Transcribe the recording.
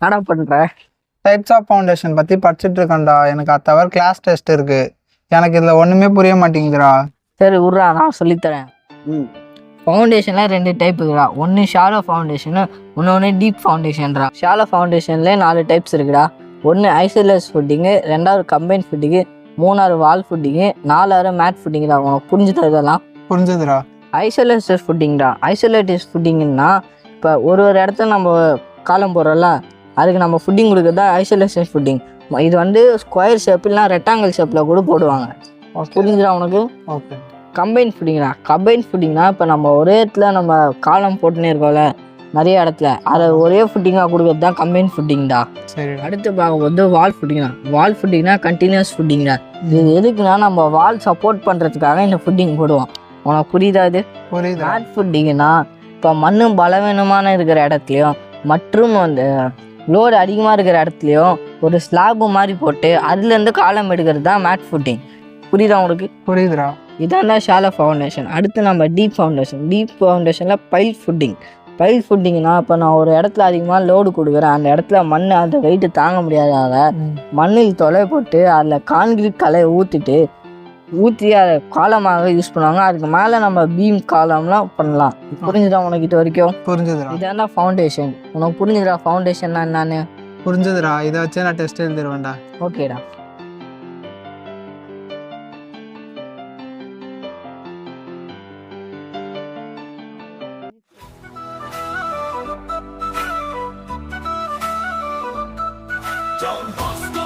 என்னடா பண்ற? Types of foundation பற்றி படிச்சுட்டு இருக்கேன்டா. எனக்கு அது கிளாஸ் டெஸ்ட் இருக்கு. எனக்கு இதில் ஒன்றுமே புரிய மாட்டேங்குதுடா. சரி விட்றா, நான் சொல்லித்தரேன். ஃபவுண்டேஷனில் 2 டைப் இருக்குடா. ஒன்று ஷாலோ ஃபவுண்டேஷனு, இன்னொன்று டீப் ஃபவுண்டேஷன்டா. ஷாலோ ஃபவுண்டேஷன்லேயே 4 டைப்ஸ் இருக்குடா. ஒன்று ஐசோலேஸ் ஃபுட்டிங்கு, 2வது கம்பைன் ஃபுட்டிங்கு, 3வது வால் ஃபுட்டிங்கு, 4வது மேட் ஃபுட்டிங்டா. உனக்கு புரிஞ்சுதா இதெல்லாம்? புரிஞ்சுதுடா. ஐசோலேட்டட் ஃபுட்டிங்டா. ஐசோலேட்டட் ஃபுட்டிங்கன்னா இப்போ ஒரு இடத்துல நம்ம காலம் போடுறோம்ல, அதுக்கு நம்ம ஃபுட்டிங் கொடுக்குறது தான் ஐசோலேஷன் ஃபுட்டிங். இது வந்து ஸ்கொயர் ஷேப் இல்லைனா ரெக்டாங்கிள் ஷேப்பில் கூட போடுவாங்க. புரிஞ்சுதா உனக்கு? ஓகே. கம்பைன் ஃபுட்டிங்டா. கம்பைன் ஃபுட்டிங்னா இப்போ நம்ம ஒரே இடத்துல நம்ம காலம் போட்டுனே இருக்கோம்ல நிறைய இடத்துல, அதை ஒரே ஃபுட்டிங்காக கொடுக்குறது தான் கம்பைன் ஃபுட்டிங்டா. சரி. அடுத்து பார்க்கும்போது வால் ஃபுட்டிங்டா. வால் ஃபுட்டிங்னா கண்டினியூஸ் ஃபுட்டிங்டா. இது எதுக்குன்னா நம்ம வால் சப்போர்ட் பண்ணுறதுக்காக இந்த ஃபுட்டிங் போடுவோம். உனக்கு புரியுதா? இது புரியுது. மேட் ஃபுட்டிங்னா இப்போ மண்ணும் பலவீனமான இருக்கிற இடத்துலையும் மற்றும் அந்த லோடு அதிகமாக இருக்கிற இடத்துலையும் ஒரு ஸ்லாபு மாதிரி போட்டு அதுலேருந்து காலம் எடுக்கிறது தான் மேட் ஃபுட்டிங். புரியுதா உங்களுக்கு? புரியுதுடா. இதான் ஷாலோ ஃபவுண்டேஷன். அடுத்து நம்ம டீப் ஃபவுண்டேஷன். டீப் ஃபவுண்டேஷனில் பைல் ஃபுட்டிங். பைல் ஃபுட்டிங்னா இப்போ நான் ஒரு இடத்துல அதிகமாக லோடு கொடுக்குறேன், அந்த இடத்துல மண் அந்த வெயிட்டு தாங்க முடியாததால் மண்ணில் தொலை போட்டு அதில் கான்கிரீட் கலையை ஊற்றி அதை காலமாக யூஸ் பண்ணுவாங்க. அதுக்கு மேலே நம்ம பீம் காலம்லாம் பண்ணலாம். புரிஞ்சுதா உனக்கு இது வரைக்கும்? புரிஞ்சுதுடா. இதான் ஃபவுண்டேஷன். உனக்கு புரிஞ்சுதா ஃபவுண்டேஷன்னா என்னன்னு? புரிஞ்சுதுடா. இதை வச்சு நான் டெஸ்ட் எழுதிடுவேன்டா. ஓகேடா. John Bosco.